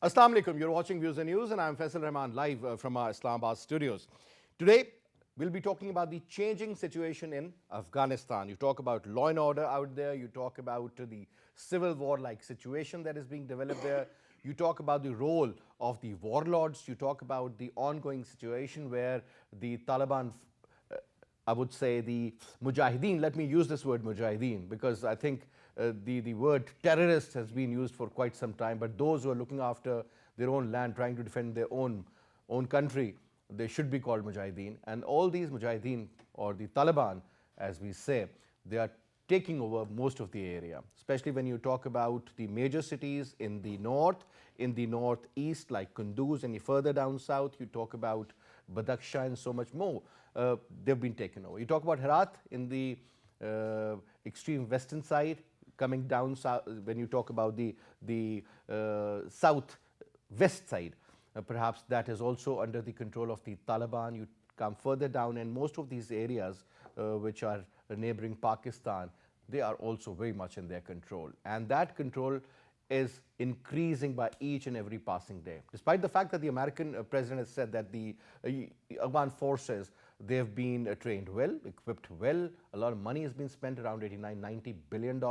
Assalamu alaikum. You're watching Views and News, and I'm Faisal Rehman live from our Islamabad studios. Today, we'll be talking about the changing situation in Afghanistan. You talk about law and order out there. You talk about the civil war-like situation that is being developed there. You talk about the role of the warlords. You talk about the ongoing situation where the Taliban, I would say the Mujahideen, let me use this word Mujahideen because I think the word terrorist has been used for quite some time, but those who are looking after their own land, trying to defend their own country, they should be called Mujahideen. And all these Mujahideen, or the Taliban, as we say, they are taking over most of the area, especially when you talk about the major cities in the north, in the northeast, like Kunduz, and further down south, you talk about Badakhshan and so much more. They've been taken over. You talk about Herat in the extreme western side, coming down south, when you talk about the south-west side, perhaps that is also under the control of the Taliban. You come further down, and most of these areas which are neighboring Pakistan, they are also very much in their control. And that control is increasing by each and every passing day. Despite the fact that the American president has said that the Afghan forces, they have been trained well, equipped well, a lot of money has been spent, around $89–90 billion,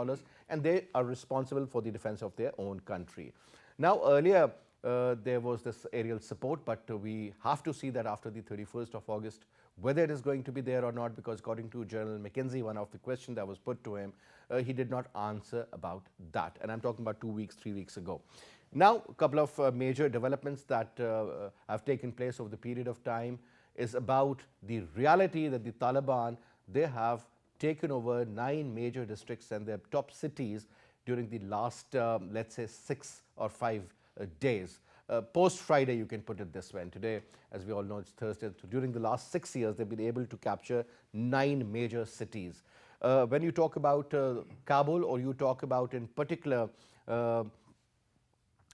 and they are responsible for the defense of their own country. Now, earlier, there was this aerial support, but we have to see that after the 31st of August, whether it is going to be there or not, because according to General McKenzie, one of the questions that was put to him, he did not answer about that. And I'm talking about 2 weeks, 3 weeks ago. Now, a couple of major developments that have taken place over the period of time is about the reality that the Taliban, they have taken over 9 major districts and their top cities during the last, let's say, 6 or 5 days. Post-Friday, you can put it this way. And today, as we all know, it's Thursday. So during the last 6 years, they've been able to capture 9 major cities. When you talk about Kabul, or you talk about in particular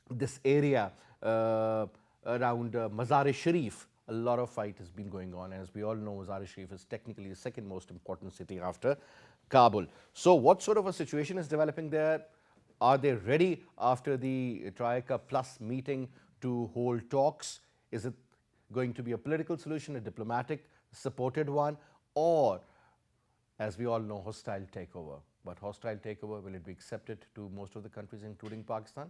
this area around Mazar-e-Sharif, a lot of fight has been going on. And as we all know, Mazar-e-Sharif is technically the second most important city after Kabul. So what sort of a situation is developing there? Are they ready after the Troika Plus meeting to hold talks? Is it going to be a political solution, a diplomatic supported one, or, as we all know, hostile takeover? But hostile takeover, will it be accepted to most of the countries, including Pakistan?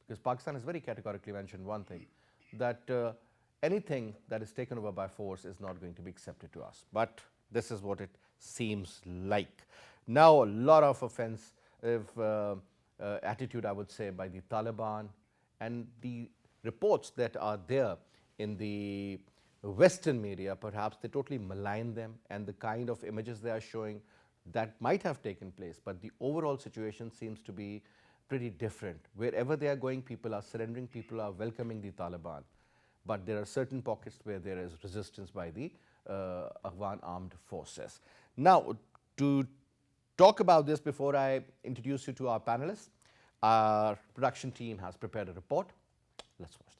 Because Pakistan has very categorically mentioned one thing, that anything that is taken over by force is not going to be accepted to us. But this is what it seems like. Now, a lot of offensive attitude, I would say, by the Taliban, and the reports that are there in the Western media, perhaps they totally malign them, and the kind of images they are showing that might have taken place. But the overall situation seems to be pretty different. Wherever they are going, people are surrendering, people are welcoming the Taliban. But there are certain pockets where there is resistance by the Afghan armed forces. Now, to talk about this, before I introduce you to our panelists, our production team has prepared a report. Let's watch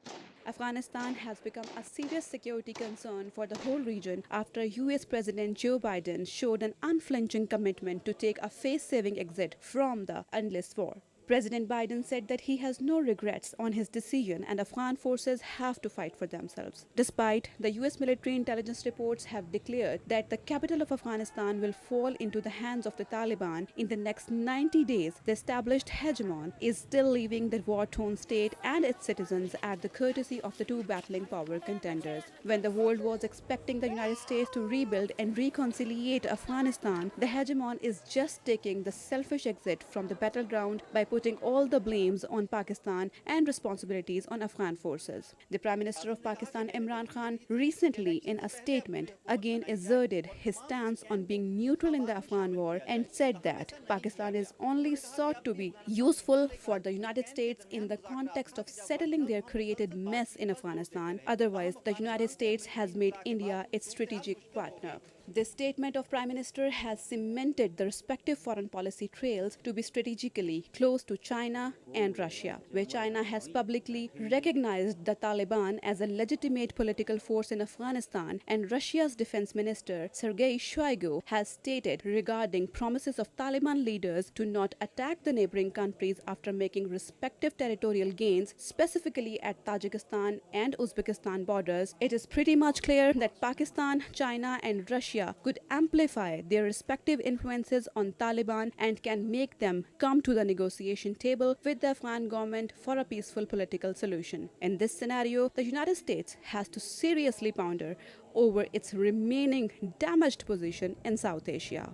that. Afghanistan has become a serious security concern for the whole region after US President Joe Biden showed an unflinching commitment to take a face-saving exit from the endless war. President Biden said that he has no regrets on his decision and Afghan forces have to fight for themselves. Despite the US military intelligence reports have declared that the capital of Afghanistan will fall into the hands of the Taliban in the next 90 days, the established hegemon is still leaving the war-torn state and its citizens at the courtesy of the two battling power contenders. When the world was expecting the United States to rebuild and reconciliate Afghanistan, the hegemon is just taking the selfish exit from the battleground by putting all the blames on Pakistan and responsibilities on Afghan forces. The Prime Minister of Pakistan, Imran Khan, recently in a statement again asserted his stance on being neutral in the Afghan war and said that Pakistan is only sought to be useful for the United States in the context of settling their created mess in Afghanistan. Otherwise, the United States has made India its strategic partner. This statement of Prime Minister has cemented the respective foreign policy trails to be strategically close to China and Russia, where China has publicly recognized the Taliban as a legitimate political force in Afghanistan, and Russia's defense minister Sergei Shoigu has stated regarding promises of Taliban leaders to not attack the neighboring countries after making respective territorial gains, specifically at Tajikistan and Uzbekistan borders. It is pretty much clear that Pakistan, China, and Russia could amplify their respective influences on Taliban and can make them come to the negotiation table with the Afghan government for a peaceful political solution. In this scenario, the United States has to seriously ponder over its remaining damaged position in South Asia.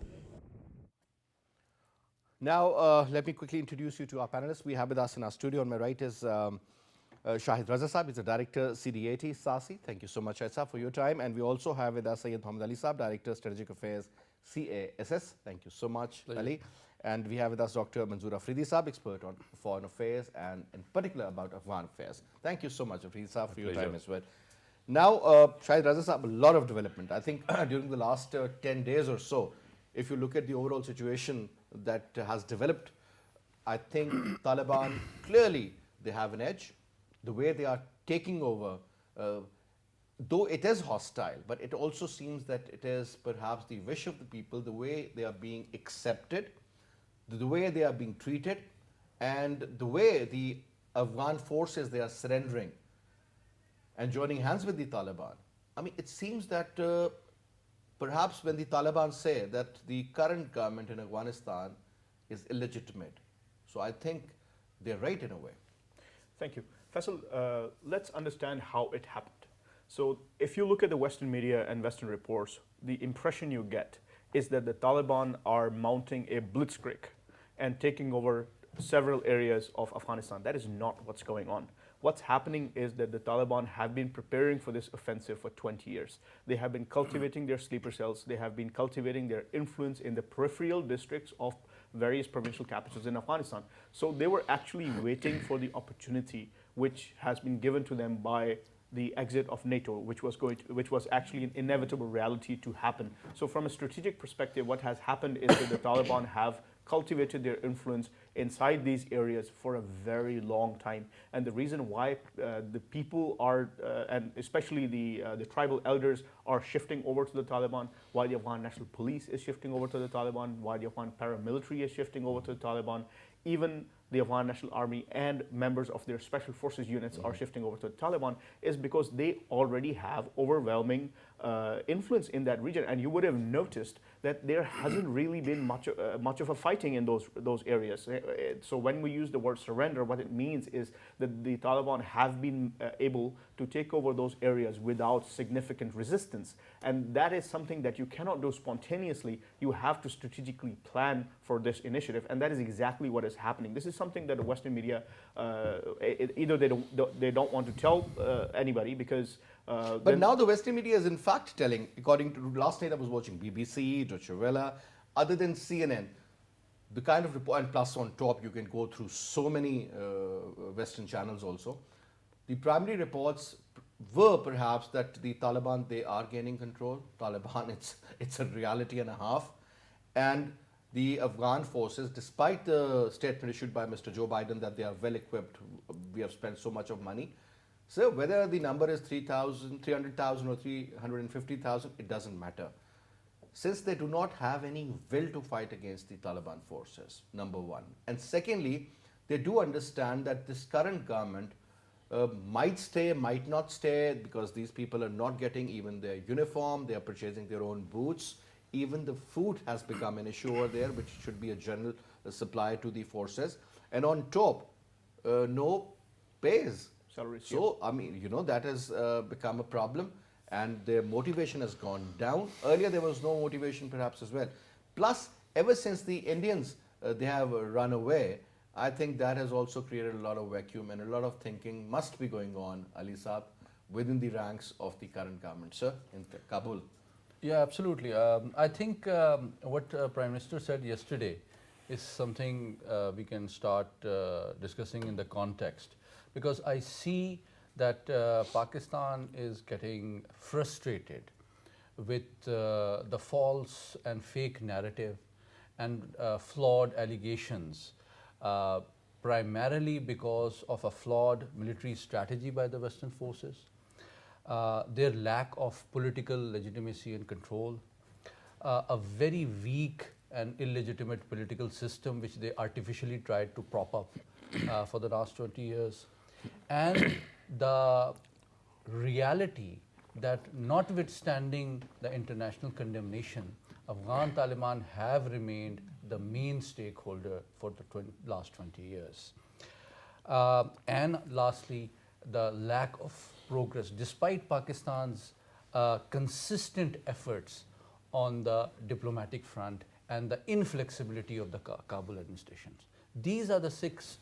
Now, let me quickly introduce you to our panelists. We have with us in our studio. On my right is Shahid Raza Saab, he's the director, CDAT, SASSI. Thank you so much, Shahid Saab, for your time. And we also have with us Syed Muhammad Ali Saab, director, strategic affairs, CASS. Thank you so much, Ali. And we have with us Dr. Manzoor Afridi Saab, expert on foreign affairs and in particular about Afghan affairs. Thank you so much, Afridi Saab, for your time as well. Now, Shahid Raza Saab, a lot of development. I think during the last 10 days or so, if you look at the overall situation that has developed, I think Taliban, clearly they have an edge. The way they are taking over, though it is hostile, but it also seems that it is perhaps the wish of the people, the way they are being accepted, the way they are being treated, and the way the Afghan forces, they are surrendering and joining hands with the Taliban. I mean, it seems that perhaps when the Taliban say that the current government in Afghanistan is illegitimate, so I think they're right in a way. Thank you. Faisal, let's understand how it happened. So if you look at the Western media and Western reports, the impression you get is that the Taliban are mounting a blitzkrieg and taking over several areas of Afghanistan. That is not what's going on. What's happening is that the Taliban have been preparing for this offensive for 20 years. They have been cultivating their sleeper cells. They have been cultivating their influence in the peripheral districts of various provincial capitals in Afghanistan. So they were actually waiting for the opportunity which has been given to them by the exit of NATO, which was actually an inevitable reality to happen. So from a strategic perspective, what has happened is that the Taliban have cultivated their influence inside these areas for a very long time. And the reason why the people are, and especially the tribal elders, are shifting over to the Taliban, why the Afghan National Police is shifting over to the Taliban, why the Afghan paramilitary is shifting over to the Taliban, even the Afghan National Army and members of their special forces units are shifting over to the Taliban, is because they already have overwhelming influence in that region. And you would have noticed that there hasn't really been much of a fighting in those areas. So when we use the word surrender, what it means is that the Taliban have been able to take over those areas without significant resistance. And that is something that you cannot do spontaneously. You have to strategically plan for this initiative. And that is exactly what is happening. This is something that the Western media, either they don't want to tell anybody because but now the Western media is in fact telling, according to last night I was watching BBC, Deutsche Welle, other than CNN, the kind of report, and plus on top you can go through so many Western channels also. The primary reports were perhaps that the Taliban, they are gaining control. Taliban, it's a reality and a half. And the Afghan forces, despite the statement issued by Mr. Joe Biden that they are well equipped, we have spent so much of money. So whether the number is 300,000 or 350,000, it doesn't matter. Since they do not have any will to fight against the Taliban forces, number one. And secondly, they do understand that this current government might stay, might not stay, because these people are not getting even their uniform, they are purchasing their own boots. Even the food has become an issue over there, which should be a general supply to the forces. And on top, no pays. Salaries, so, I mean, you know, that has become a problem, and their motivation has gone down. Earlier, there was no motivation perhaps as well. Plus, ever since the Indians, they have run away, I think that has also created a lot of vacuum, and a lot of thinking must be going on, Ali Saab, within the ranks of the current government. Sir, in Kabul. Yeah, absolutely. I think what Prime Minister said yesterday is something we can start discussing in the context. Because I see that Pakistan is getting frustrated with the false and fake narrative and flawed allegations, primarily because of a flawed military strategy by the Western forces, their lack of political legitimacy and control, a very weak and illegitimate political system which they artificially tried to prop up for the last 20 years, and the reality that notwithstanding the international condemnation, Afghan Taliban have remained the main stakeholder for the last 20 years. And lastly, the lack of progress despite Pakistan's consistent efforts on the diplomatic front and the inflexibility of the Kabul administration. These are the six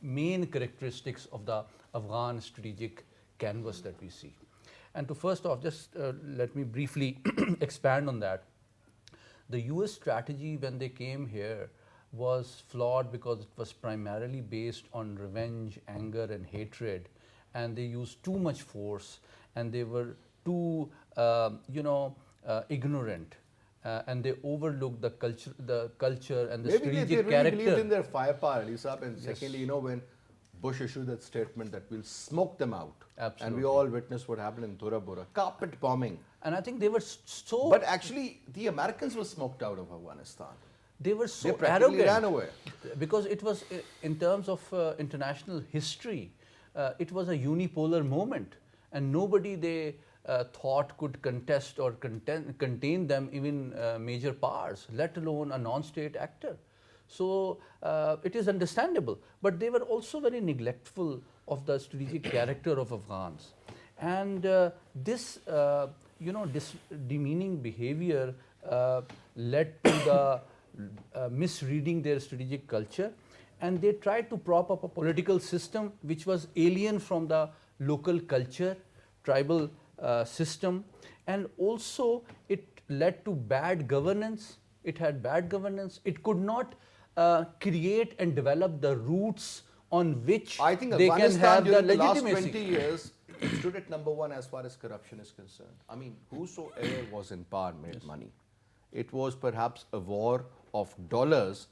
main characteristics of the Afghan strategic canvas that we see. And to first off, just let me briefly expand on that. The US strategy when they came here was flawed because it was primarily based on revenge, anger and hatred, and they used too much force, and they were too ignorant, and they overlooked the culture and the Maybe strategic they really character. believed in their firepower, Lisa, and secondly, when Bush issued that statement that we'll smoke them out. Absolutely. And we all witnessed what happened in Tura Bora, carpet bombing. And I think they were so... But actually, the Americans were smoked out of Afghanistan. They were so They practically arrogant ran away. because it was, in terms of international history, it was a unipolar moment, and nobody they thought could contest or contain them, even major powers, let alone a non-state actor. So it is understandable, but they were also very neglectful of the strategic character of Afghans, and this demeaning behavior led to the misreading their strategic culture, and they tried to prop up a political system which was alien from the local culture, tribal system, and also it led to bad governance. It had bad governance. It could not create and develop the roots on which I think they can Afghanistan have the during the last legitimacy. 20 years it stood at #1 as far as corruption is concerned. I mean, whosoever was in power made money. It was perhaps a war of dollars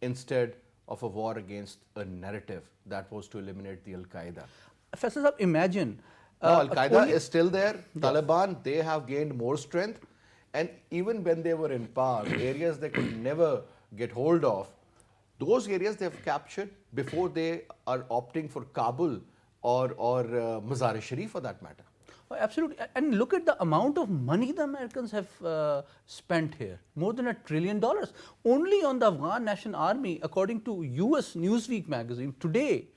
instead of a war against a narrative that was to eliminate the Al-Qaeda. Faisal Saab, imagine. Now, Al-Qaeda only- is still there. Taliban, they have gained more strength. And even when they were in power, areas they could never get hold of, those areas they have captured before they are opting for Kabul or Mazar-e-Sharif for that matter. Oh, absolutely. And look at the amount of money the Americans have spent here. More than $1 trillion. Only on the Afghan National Army, according to US Newsweek magazine, today,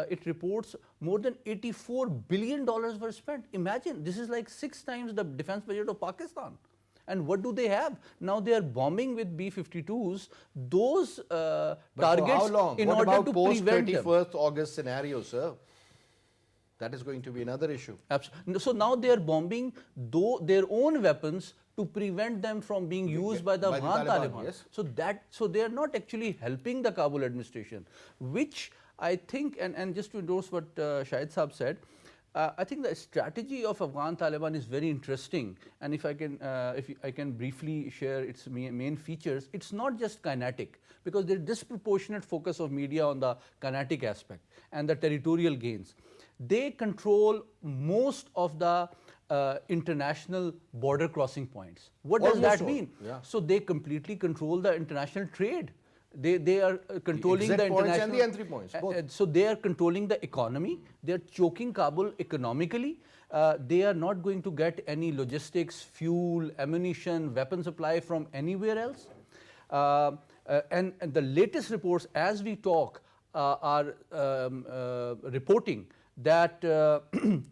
it reports more than $84 billion were spent. Imagine, this is like 6 times the defense budget of Pakistan. And what do they have? Now they are bombing with B-52s those But targets for how long? in What order about to post prevent them. 31st August scenario, sir? That is going to be another issue. Absolutely. So now they are bombing their own weapons to prevent them from being used by the Afghan Taliban. Yes. So they are not actually helping the Kabul administration, which I think, and just to endorse what Shahid Saab said, I think the strategy of Afghan Taliban is very interesting, and if I can briefly share its main features, it's not just kinetic, because there is disproportionate focus of media on the kinetic aspect and the territorial gains. They control most of the international border crossing points. What does Almost that all, mean? yeah. So they completely control the international trade. They are controlling exit the points international and the entry points, both. So they are controlling the economy. They are choking Kabul economically. They are not going to get any logistics, fuel, ammunition, weapon supply from anywhere else. And the latest reports, as we talk, are reporting that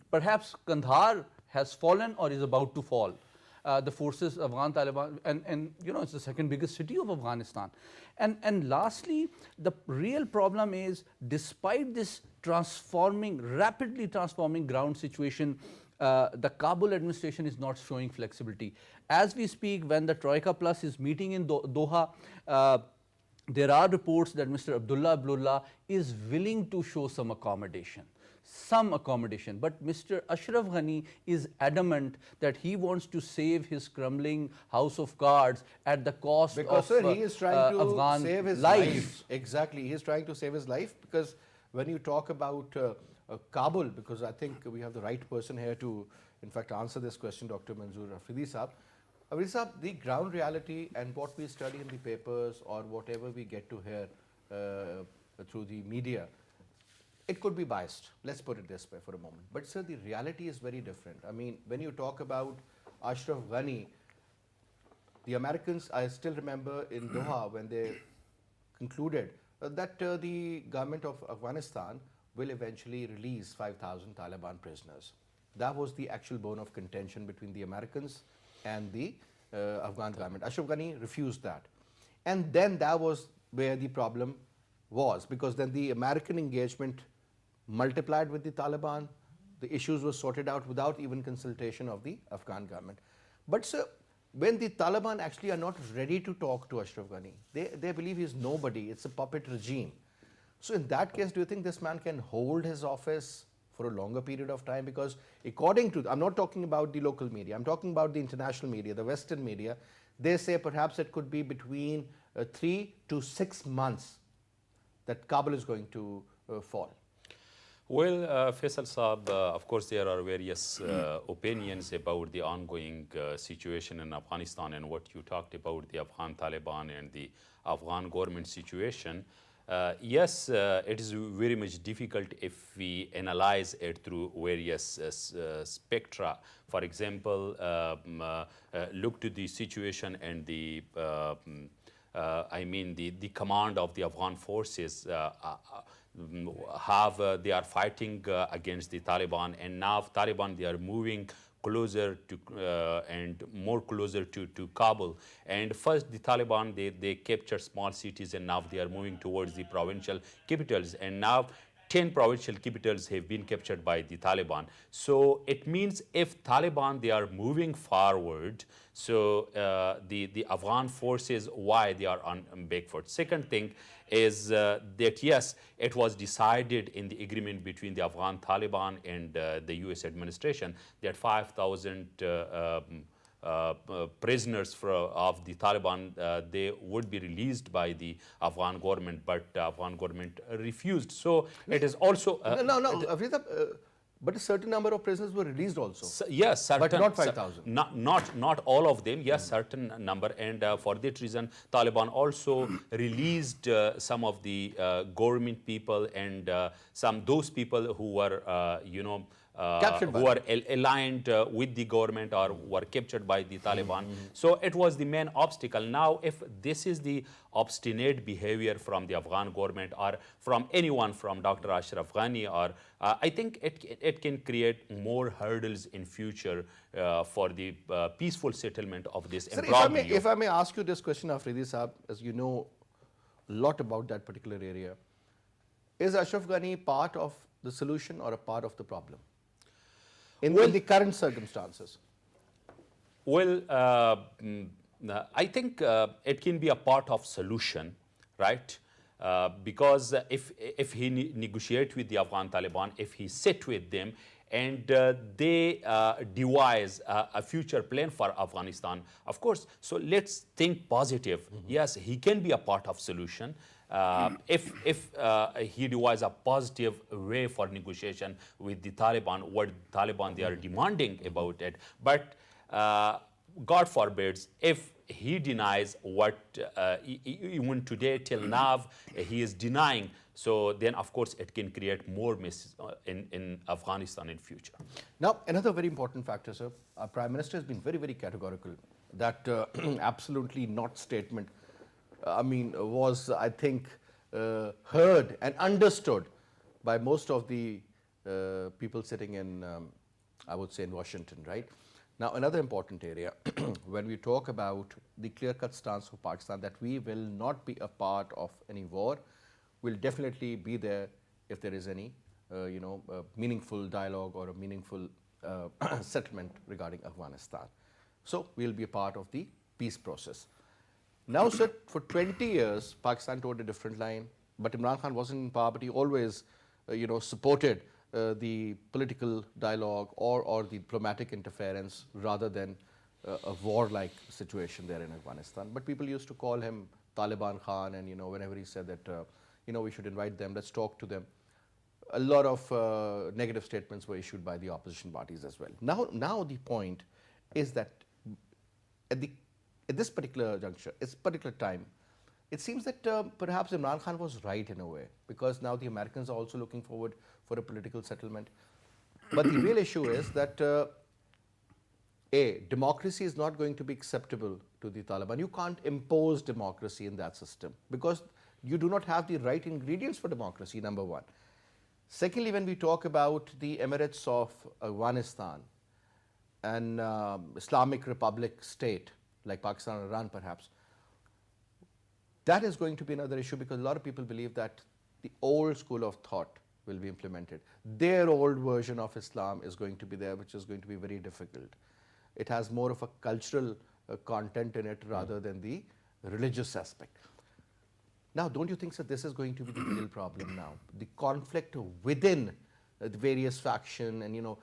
perhaps Kandahar has fallen or is about to fall. The forces of Afghan Taliban, and it's the second biggest city of Afghanistan. And lastly, the real problem is, despite this rapidly transforming ground situation, the Kabul administration is not showing flexibility. As we speak, when the Troika Plus is meeting in Doha, there are reports that Mr. Abdullah is willing to show some accommodation. some accommodation. But Mr. Ashraf Ghani is adamant that he wants to save his crumbling house of cards at the cost Because, of sir, he is trying to Afghan save his lives. life. Exactly, he is trying to save his life, because when you talk about Kabul, because I think we have the right person here to, in fact, answer this question, Dr. Manzoor Afridi Saab. Afridi Saab, the ground reality and what we study in the papers or whatever we get to hear through the media, it could be biased. Let's put it this way for a moment. But, sir, the reality is very different. I mean, when you talk about Ashraf Ghani, the Americans, I still remember in Doha when they concluded that the government of Afghanistan will eventually release 5,000 Taliban prisoners. That was the actual bone of contention between the Americans and the Afghan government. Ashraf Ghani refused that. And then that was where the problem was, because then the American engagement multiplied with the Taliban. The issues were sorted out without even consultation of the Afghan government. But, sir, when the Taliban actually are not ready to talk to Ashraf Ghani, they believe he's nobody, it's a puppet regime. So in that case, do you think this man can hold his office for a longer period of time? Because according to, I'm not talking about the local media, I'm talking about the international media, the Western media, they say perhaps it could be between 3 to 6 months that Kabul is going to fall. Well, Faisal Saab, of course, there are various opinions about the ongoing situation in Afghanistan and what you talked about, the Afghan Taliban and the Afghan government situation. Yes, it is very much difficult if we analyze it through various spectra. For example, look to the situation and the the command of the Afghan forces they are fighting against the Taliban, and now Taliban, they are moving closer to and more closer to Kabul. And first the Taliban, they captured small cities, and now they are moving towards the provincial capitals, and now 10 provincial capitals have been captured by the Taliban. So it means if Taliban, they are moving forward, so the Afghan forces, why they are on back foot. Second thing is that yes, it was decided in the agreement between the Afghan Taliban and the US administration that 5,000 prisoners of the Taliban, they would be released by the Afghan government, but Afghan government refused. So it is also but a certain number of prisoners were released also. Yes, certain, but not 5,000. Not all of them. Yes, certain number, and for that reason, Taliban also released some of the government people and those people who were who are aligned with the government or were captured by the Taliban. So it was the main obstacle. Now, if this is the obstinate behavior from the Afghan government or from anyone, from Dr. Ashraf Ghani, or I think it can create more hurdles in future for the peaceful settlement of this imbroglio. If I may ask you this question, Afridi Saab, as you know a lot about that particular area, is Ashraf Ghani part of the solution or a part of the problem in the current circumstances? Well, I think it can be a part of solution, right? Because if he negotiate with the Afghan Taliban, if he sit with them and they devise a future plan for Afghanistan, of course, so let's think positive. Yes, he can be a part of solution. If he devises a positive way for negotiation with the Taliban, what Taliban they are demanding about it. But God forbids, if he denies what even today till now he is denying, so then of course it can create more mess in Afghanistan in future. Now, another very important factor, sir, our Prime Minister has been very, very categorical that absolutely not statement was, I think, heard and understood by most of the people sitting in, I would say, in Washington, right? Now, another important area, when we talk about the clear-cut stance of Pakistan that we will not be a part of any war, we'll definitely be there if there is any, meaningful dialogue or a meaningful settlement regarding Afghanistan. So, we'll be a part of the peace process. Now, sir, for 20 years, Pakistan towed a different line, but Imran Khan wasn't in power, but he always, supported the political dialogue or the diplomatic interference rather than a war-like situation there in Afghanistan. But people used to call him Taliban Khan, and whenever he said that we should invite them, let's talk to them. A lot of negative statements were issued by the opposition parties as well. Now the point is that at this particular juncture, this particular time, it seems that perhaps Imran Khan was right in a way, because now the Americans are also looking forward for a political settlement. But the real issue is that democracy is not going to be acceptable to the Taliban. You can't impose democracy in that system because you do not have the right ingredients for democracy, number one. Secondly, when we talk about the Emirates of Afghanistan, an Islamic Republic state like Pakistan or Iran perhaps, that is going to be another issue because a lot of people believe that the old school of thought will be implemented. Their old version of Islam is going to be there, which is going to be very difficult. It has more of a cultural content in it rather than the religious aspect. Now, don't you think that this is going to be the real problem now? The conflict within the various faction and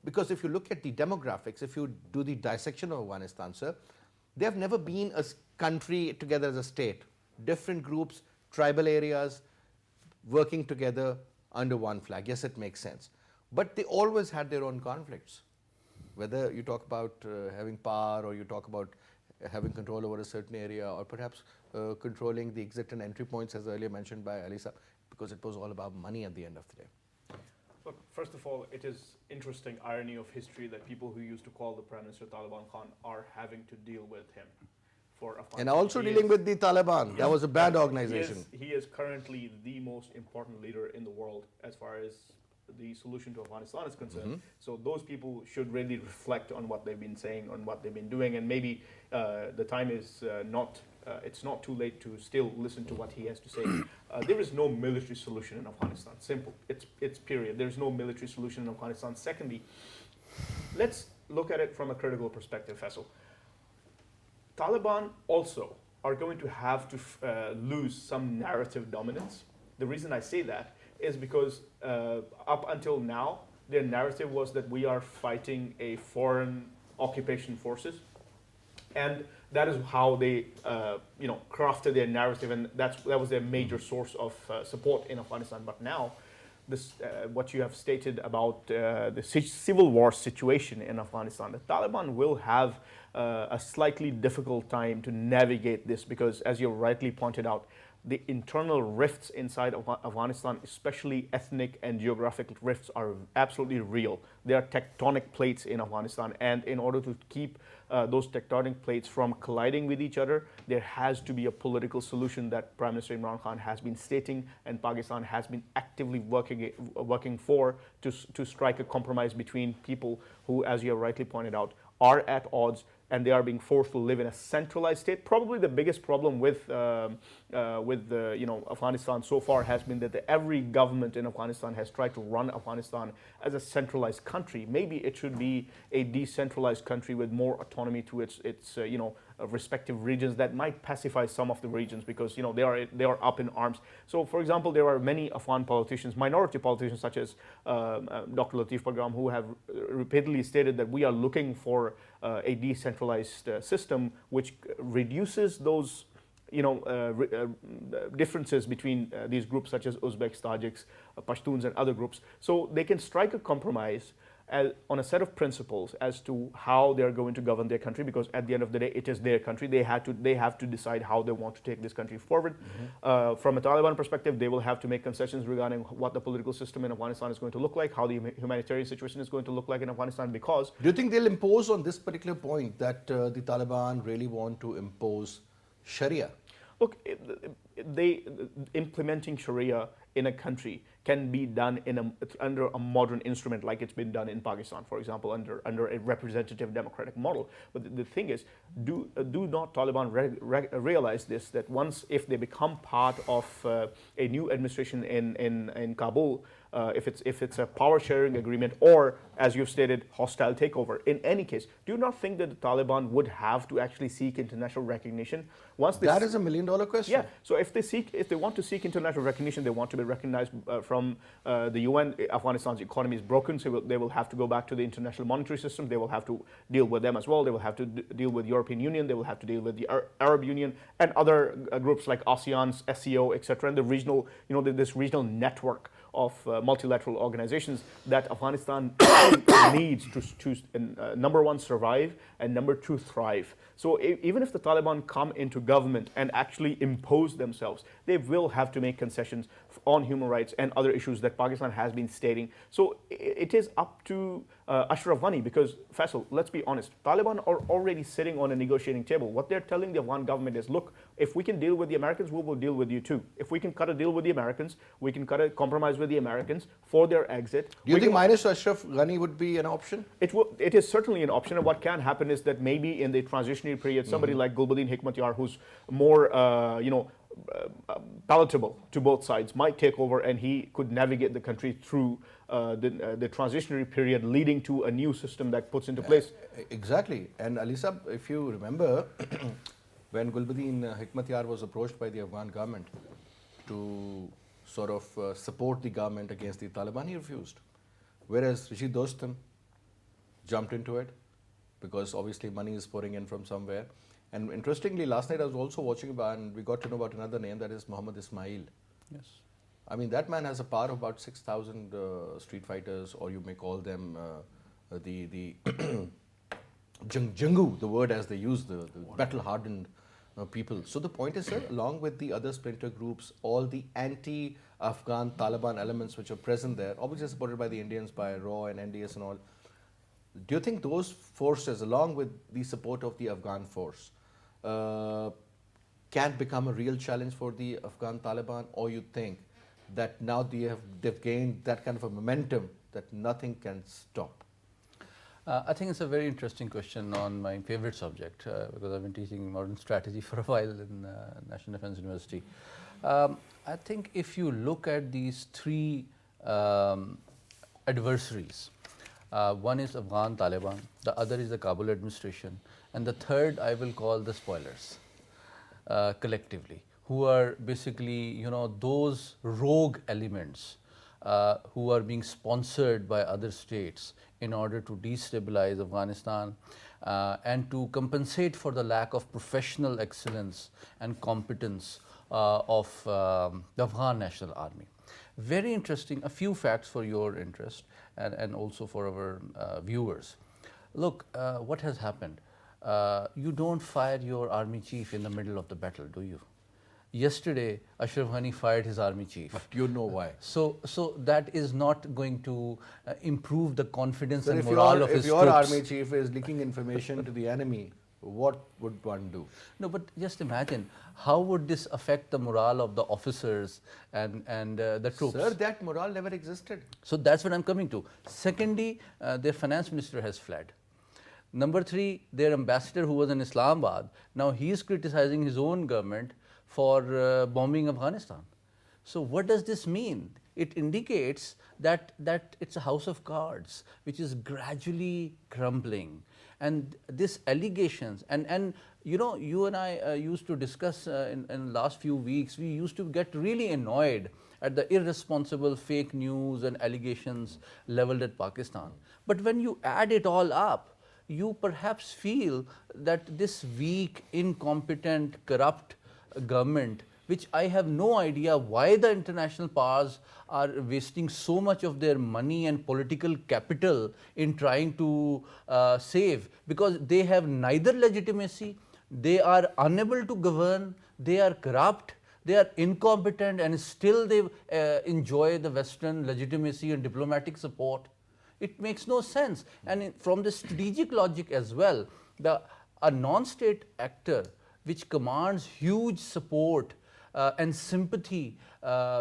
because if you look at the demographics, if you do the dissection of Afghanistan, sir, they have never been a country together as a state. Different groups, tribal areas, working together under one flag. Yes, it makes sense. But they always had their own conflicts. Whether you talk about having power or you talk about having control over a certain area or perhaps controlling the exit and entry points as earlier mentioned by Ali Saab, because it was all about money at the end of the day. Look, first of all, it is interesting irony of history that people who used to call the Prime Minister Taliban Khan are having to deal with him for Afghanistan. And also dealing with the Taliban. That was a bad organization. He is currently the most important leader in the world as far as the solution to Afghanistan is concerned. So those people should really reflect on what they've been saying, on what they've been doing, and maybe the time is it's not too late to still listen to what he has to say. There is no military solution in Afghanistan. Simple. It's period. There is no military solution in Afghanistan. Secondly, let's look at it from a critical perspective, Faisal. Taliban also are going to have to lose some narrative dominance. The reason I say that is because up until now, their narrative was that we are fighting a foreign occupation forces. And that is how they crafted their narrative, and that was their major source of support in Afghanistan. But now, this what you have stated about the civil war situation in Afghanistan, the Taliban will have a slightly difficult time to navigate this because, as you rightly pointed out, the internal rifts inside of Afghanistan, especially ethnic and geographic rifts, are absolutely real. There are tectonic plates in Afghanistan, and in order to keep those tectonic plates from colliding with each other, there has to be a political solution that Prime Minister Imran Khan has been stating, and Pakistan has been actively working for to strike a compromise between people who, as you have rightly pointed out, are at odds, and they are being forced to live in a centralized state. Probably the biggest problem with Afghanistan so far has been that every government in Afghanistan has tried to run Afghanistan as a centralized country. Maybe it should be a decentralized country with more autonomy to its respective regions that might pacify some of the regions because they are up in arms. So, for example, there are many Afghan politicians, minority politicians such as Dr. Latif Pagram, who have repeatedly stated that we are looking for a decentralized system which reduces those differences between these groups such as Uzbeks, Tajiks, Pashtuns, and other groups, so they can strike a compromise on a set of principles as to how they are going to govern their country, because at the end of the day, it is their country. They have to decide how they want to take this country forward. From a Taliban perspective, they will have to make concessions regarding what the political system in Afghanistan is going to look like, how the humanitarian situation is going to look like in Afghanistan, because... Do you think they'll impose on this particular point that the Taliban really want to impose Sharia? Look, implementing Sharia in a country can be done under a modern instrument like it's been done in Pakistan, for example, under a representative democratic model. But the thing is, do not Taliban realize this, that if they become part of a new administration in Kabul, if it's a power sharing agreement, or as you've stated, hostile takeover. In any case, do you not think that the Taliban would have to actually seek international recognition once they That is $1 million question. Yeah. So if they want to seek international recognition, they want to be recognized from the UN. Afghanistan's economy is broken, so they will have to go back to the international monetary system. They will have to deal with them as well. They will have to deal with European Union. They will have to deal with the Arab Union and other groups like ASEAN, SCO, etc., and the regional, this regional network of multilateral organizations that Afghanistan needs to number one, survive, and number two, thrive. So even if the Taliban come into government and actually impose themselves, they will have to make concessions on human rights and other issues that Pakistan has been stating. So it is up to Ashraf Ghani, because Faisal, let's be honest, Taliban are already sitting on a negotiating table. What they're telling the Afghan government is, look, if we can deal with the Americans, we will deal with you too. If we can cut a deal with the Americans, we can cut a compromise with the Americans for their exit. Do you think minus Ashraf Ghani would be an option? It is certainly an option, and what can happen is that maybe in the transitionary period, somebody like Gulbuddin Hikmatyar, who's more, palatable to both sides, might take over, and he could navigate the country through the transitionary period, leading to a new system that puts into place. Exactly. And Alisa, if you remember, when Gulbuddin Hikmatyar was approached by the Afghan government to sort of support the government against the Taliban, he refused. Whereas Rishi Dostum jumped into it, because obviously money is pouring in from somewhere. And interestingly, last night I was also watching about, and we got to know about another name, that is Muhammad Ismail. Yes. I mean, that man has a power of about 6,000 street fighters, or you may call them the Jangu, the word as they use, the battle-hardened people. So the point is, sir, along with the other splinter groups, all the anti-Afghan Taliban elements which are present there, obviously supported by the Indians, by RAW and NDS and all, do you think those forces, along with the support of the Afghan force, can become a real challenge for the Afghan Taliban, or you think that now they've gained that kind of a momentum that nothing can stop? I think it's a very interesting question on my favorite subject, because I've been teaching modern strategy for a while in National Defense University. I think if you look at these three adversaries, one is Afghan Taliban, the other is the Kabul administration, and the third I will call the spoilers collectively, who are basically, those rogue elements who are being sponsored by other states in order to destabilize Afghanistan and to compensate for the lack of professional excellence and competence of the Afghan National Army. Very interesting, a few facts for your interest and also for our viewers. Look, what has happened? You don't fire your army chief in the middle of the battle, do you? Yesterday, Ashraf Ghani fired his army chief. But you know why. So that is not going to improve the confidence So and if morale of his your troops. army chief is leaking information to the enemy, what would one do? No, but just imagine, how would this affect the morale of the officers and the troops? Sir, that morale never existed. So that's what I'm coming to. Secondly, their finance minister has fled. Number three, their ambassador who was in Islamabad, now he is criticizing his own government for bombing Afghanistan. So what does this mean? It indicates that it's a house of cards which is gradually crumbling. And these allegations, and you and I used to discuss in the last few weeks, we used to get really annoyed at the irresponsible fake news and allegations leveled at Pakistan. But when you add it all up, you perhaps feel that this weak, incompetent, corrupt government, which I have no idea why the international powers are wasting so much of their money and political capital in trying to save, because they have neither legitimacy, they are unable to govern, they are corrupt, they are incompetent, and still they enjoy the Western legitimacy and diplomatic support. It makes no sense. And from the strategic logic as well, a non-state actor which commands huge support and sympathy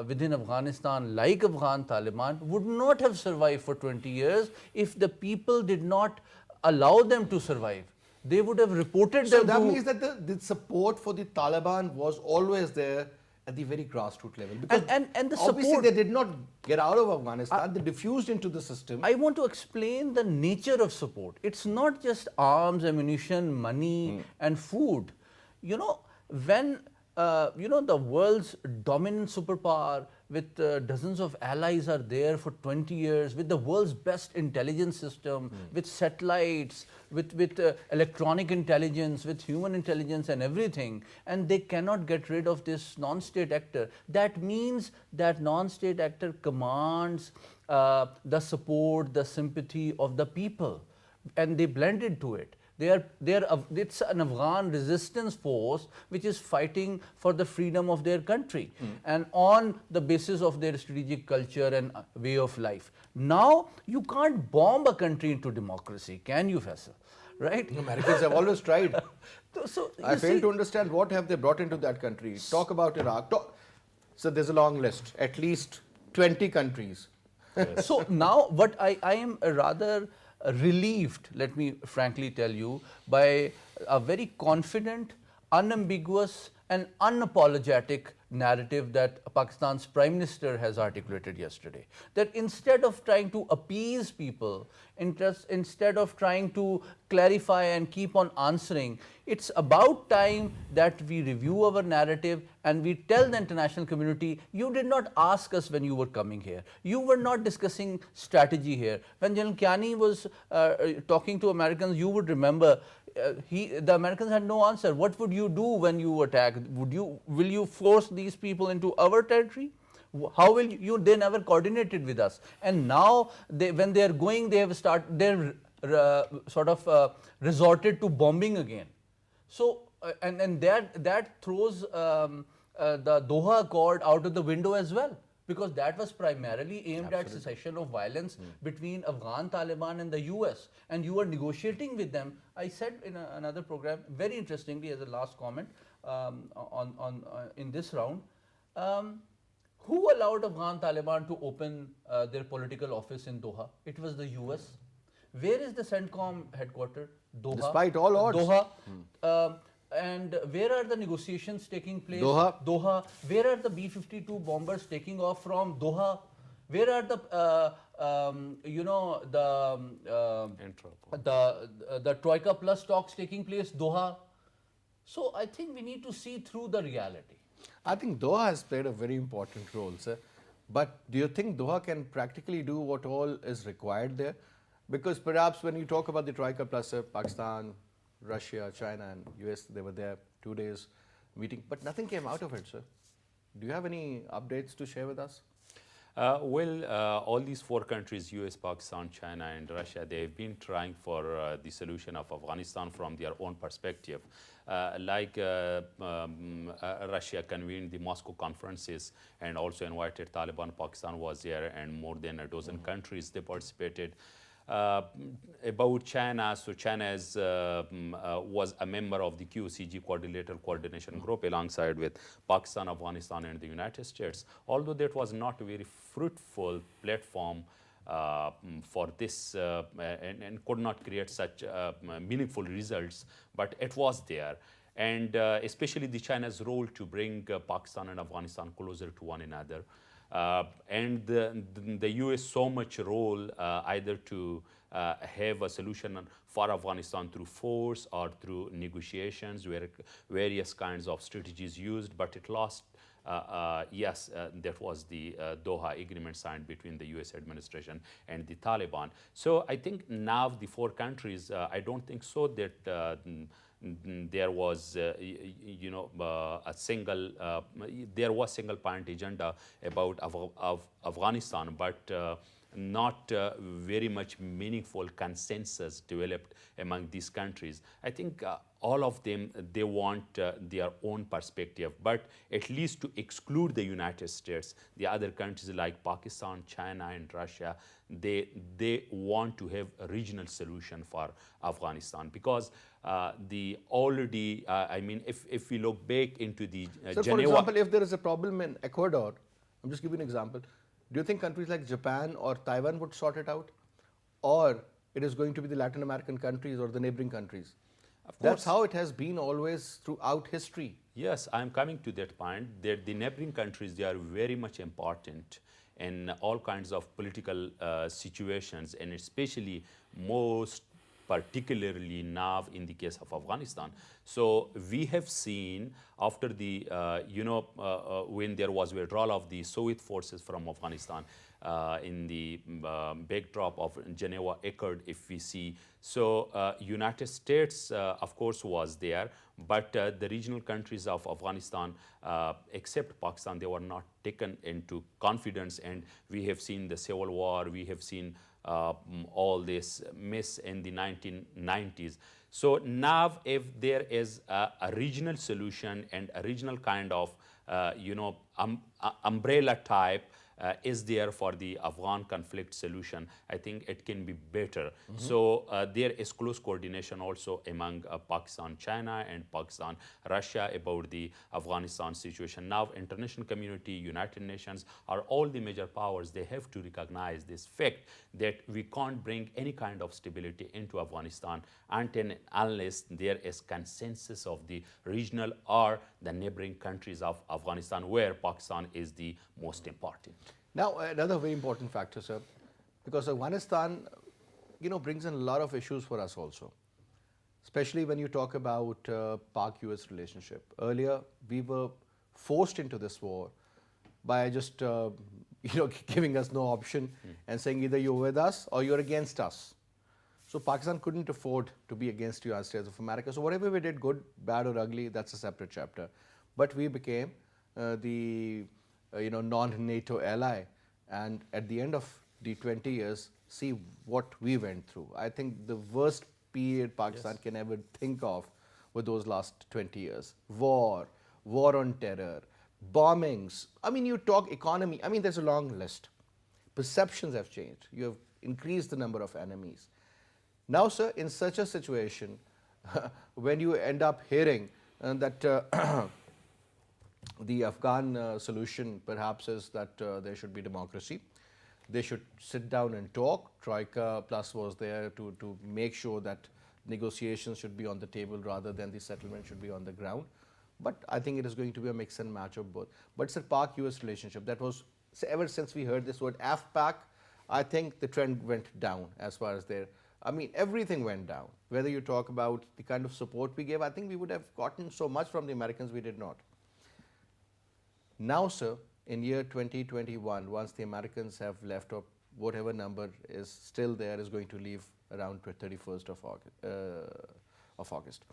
within Afghanistan, like Afghan Taliban, would not have survived for 20 years if the people did not allow them to survive. They would have reported them to... So that means that the support for the Taliban was always there at the very grassroots level. Because and the obviously support- they did not get out of Afghanistan, they diffused into the system. I want to explain the nature of support. It's not just arms, ammunition, money, and food. You know, when the world's dominant superpower with dozens of allies are there for 20 years, with the world's best intelligence system, with satellites, with electronic intelligence, with human intelligence and everything, and they cannot get rid of this non-state actor. That means that non-state actor commands the support, the sympathy of the people, and they blend into it. It's an Afghan resistance force which is fighting for the freedom of their country and on the basis of their strategic culture and way of life. Now, you can't bomb a country into democracy, can you, Faisal? Right? Americans have always tried. So, I you fail see- to understand what have they brought into that country. Talk about Iraq. So there's a long list, at least 20 countries. So now what I am rather relieved, let me frankly tell you, by a very confident, unambiguous and unapologetic narrative that Pakistan's Prime Minister has articulated yesterday. That instead of trying to appease people, instead of trying to clarify and keep on answering, it's about time that we review our narrative and we tell the international community, you did not ask us when you were coming here. You were not discussing strategy here. When General Kiani was talking to Americans, you would remember, the Americans had no answer. What would you do when you attack? Will you force these people into our territory? How will you? They never coordinated with us. And now, when they are going, they have resorted to bombing again. So, and that throws the Doha Accord out of the window as well, because that was primarily aimed at cessation of violence between Afghan Taliban and the U.S. And you are negotiating with them. I said in another program, very interestingly, as a last comment in this round, who allowed Afghan Taliban to open their political office in Doha? It was the U.S. Where is the CENTCOM headquarters? Doha. Despite all odds. Doha. And where are the negotiations taking place? Doha. Doha. Where are the B-52 bombers taking off from? Doha. Where are the Troika Plus talks taking place? Doha. So I think we need to see through the reality. I think Doha has played a very important role, sir. But do you think Doha can practically do what all is required there? Because perhaps when you talk about the Troika Plus, Pakistan, Russia, China and US, they were there 2 days meeting, but nothing came out of it, sir. Do you have any updates to share with us? All these four countries, US, Pakistan, China and Russia, they've been trying for the solution of Afghanistan from their own perspective. Russia convened the Moscow conferences and also invited Taliban. Pakistan was there and more than a dozen countries, they participated. About China, so China was a member of the QCG Coordination Group alongside with Pakistan, Afghanistan and the United States. Although that was not a very fruitful platform for this and could not create such meaningful results, but it was there. And especially the China's role to bring Pakistan and Afghanistan closer to one another. And the US so much role either to have a solution for Afghanistan through force or through negotiations where various kinds of strategies used, but it lost. That was the Doha agreement signed between the US administration and the Taliban. So I think now the four countries, I don't think so that there was, a single, there was single point agenda about Afghanistan, but not very much meaningful consensus developed among these countries. I think all of them, they want their own perspective, but at least to exclude the United States, the other countries like Pakistan, China and Russia, they want to have a regional solution for Afghanistan because if we look back into the So Geneva. for example, if there is a problem in Ecuador, I'm just giving an example, do you think countries like Japan or Taiwan would sort it out? Or it is going to be the Latin American countries or the neighboring countries? Of That's course. how it has been always throughout history. Yes, I'm coming to that point. That the neighboring countries, they are very much important in all kinds of political situations, and especially most particularly now in the case of Afghanistan. So we have seen after the, when there was withdrawal of the Soviet forces from Afghanistan, in the backdrop of Geneva Accord, if we see. So United States, of course, was there, but the regional countries of Afghanistan, except Pakistan, they were not taken into confidence, and we have seen the civil war, we have seen all this mess in the 1990s. So now if there is a regional solution and a regional kind of, umbrella type is there for the Afghan conflict solution, I think it can be better. So there is close coordination also among Pakistan, China, and Pakistan, Russia about the Afghanistan situation. Now international community, United Nations are all the major powers. They have to recognize this fact that we can't bring any kind of stability into Afghanistan until and unless there is consensus of the regional or the neighboring countries of Afghanistan, where Pakistan is the most important. Now, another very important factor, sir, because Afghanistan, brings in a lot of issues for us also, especially when you talk about Pak-U.S. relationship. Earlier, we were forced into this war by just, giving us no option and saying either you're with us or you're against us. So Pakistan couldn't afford to be against the United States of America. So whatever we did, good, bad, or ugly, that's a separate chapter. But we became the non-NATO ally, and at the end of the 20 years, see what we went through. I think the worst period Pakistan can ever think of were those last 20 years. War on terror, bombings. I mean, you talk economy. I mean, there's a long list. Perceptions have changed. You have increased the number of enemies. Now, sir, in such a situation, when you end up hearing that the Afghan solution perhaps is that there should be democracy. They should sit down and talk. Troika Plus was there to make sure that negotiations should be on the table rather than the settlement should be on the ground. But I think it is going to be a mix and match of both. But it's a Pak-U.S. relationship. That was, ever since we heard this word AFPAC, I think the trend went down as far as there. I mean, everything went down. Whether you talk about the kind of support we gave, I think we would have gotten so much from the Americans, we did not. Now, sir, in year 2021, once the Americans have left, or whatever number is still there is going to leave around 31st of August.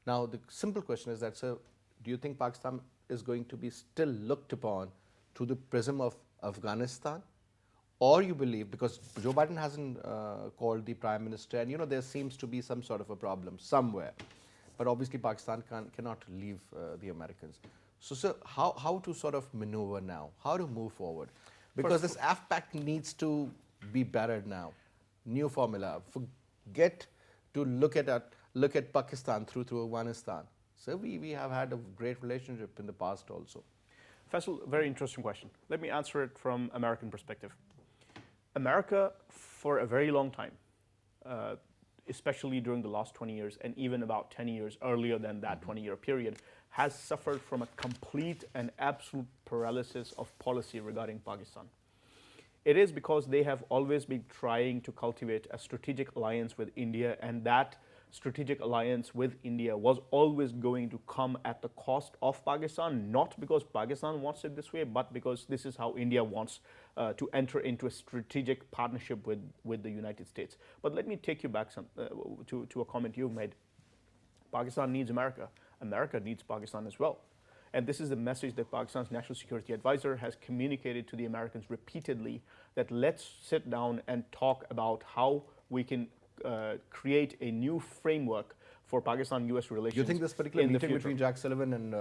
Now, the simple question is that, sir, do you think Pakistan is going to be still looked upon through the prism of Afghanistan? Or you believe, because Joe Biden hasn't called the Prime Minister, and there seems to be some sort of a problem somewhere. But obviously Pakistan cannot leave the Americans. So, sir, how to sort of maneuver now? How to move forward? Because this AFPAC needs to be bettered now. New formula. Forget to look at Pakistan through Afghanistan. So we have had a great relationship in the past also. Faisal, very interesting question. Let me answer it from American perspective. America, for a very long time, especially during the last 20 years and even about 10 years earlier than that 20-year period, has suffered from a complete and absolute paralysis of policy regarding Pakistan. It is because they have always been trying to cultivate a strategic alliance with India, and that strategic alliance with India was always going to come at the cost of Pakistan, not because Pakistan wants it this way, but because this is how India wants to enter into a strategic partnership with the United States. But let me take you back to a comment you've made. Pakistan needs America. America needs Pakistan as well. And this is the message that Pakistan's National Security Advisor has communicated to the Americans repeatedly, that let's sit down and talk about how we can create a new framework for Pakistan-U.S. relations. Do you think this particular in the meeting future. between Jack Sullivan and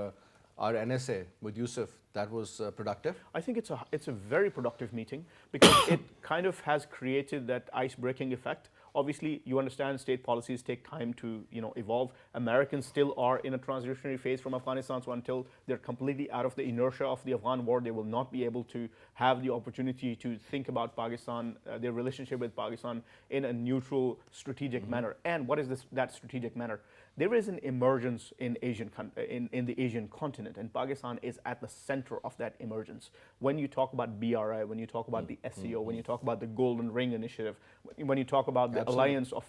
our NSA with Yusuf, that was productive? I think it's a very productive meeting because it kind of has created that ice-breaking effect. Obviously, you understand state policies take time to evolve. Americans still are in a transitionary phase from Afghanistan, so until they're completely out of the inertia of the Afghan war, they will not be able to have the opportunity to think about Pakistan, their relationship with Pakistan in a neutral, strategic manner. And what is that strategic manner? There is an emergence in in the Asian continent, and Pakistan is at the center of that emergence. When you talk about BRI, when you talk about the SCO, when you talk about the Golden Ring Initiative, when you talk about the alliance of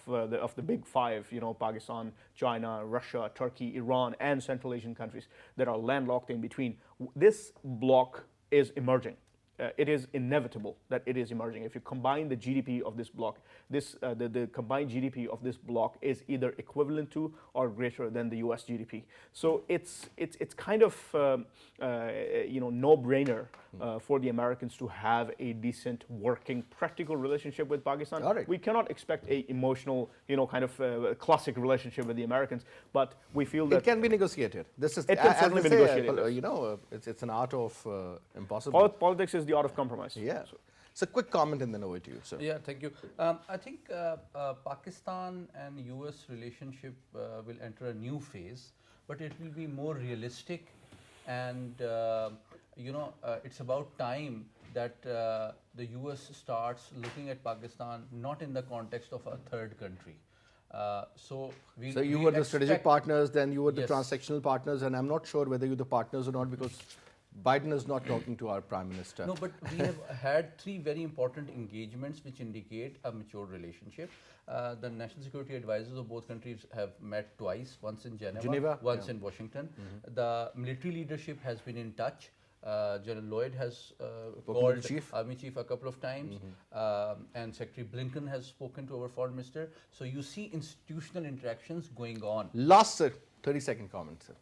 the big five, Pakistan, China, Russia, Turkey, Iran, and Central Asian countries that are landlocked in between, this bloc is emerging. It is inevitable that it is emerging. If you combine the GDP of this bloc, the combined GDP of this bloc is either equivalent to or greater than the U.S. GDP. So it's kind of no-brainer for the Americans to have a decent, working, practical relationship with Pakistan. All right. We cannot expect a emotional, kind of classic relationship with the Americans, but we feel that It can be negotiated. This is It can certainly be negotiated, it's an art of impossible. politics is the art of compromise. Yeah. So quick comment and then over to you, sir. Yeah, thank you. I think Pakistan and US relationship will enter a new phase, but it will be more realistic, and it's about time that the US starts looking at Pakistan not in the context of a third country. So you were the strategic partners, then you were the Yes. transactional partners, and I'm not sure whether you're the partners or not because Biden is not talking to our prime minister. No, but we have had 3 very important engagements which indicate a mature relationship. The national security advisors of both countries have met twice, once in Geneva, once in Washington. The military leadership has been in touch. General Lloyd has called Army Chief a couple of times, and Secretary Blinken has spoken to our foreign minister. So you see institutional interactions going on. Last 30-second comment, sir.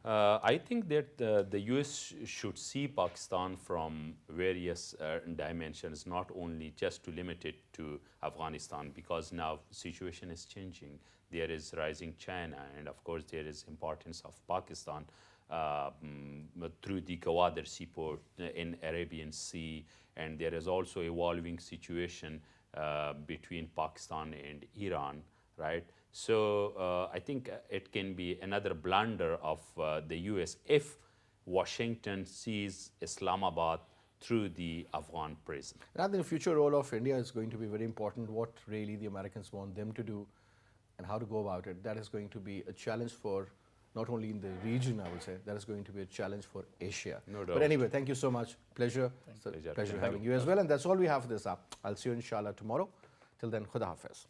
I think that the US should see Pakistan from various dimensions, not only just to limit it to Afghanistan, because now situation is changing. There is rising China, and of course there is importance of Pakistan through the Gwadar seaport in Arabian Sea, and there is also evolving situation between Pakistan and Iran, right? So I think it can be another blunder of the US if Washington sees Islamabad through the Afghan prism. And I think the future role of India is going to be very important, what really the Americans want them to do and how to go about it. That is going to be a challenge for not only in the region, I would say, that is going to be a challenge for Asia. No doubt. But anyway, thank you so much. Pleasure Pleasure. pleasure Thank having you. you as well. And that's all we have for this app. I'll see you inshallah tomorrow. Till then, Khuda Hafiz.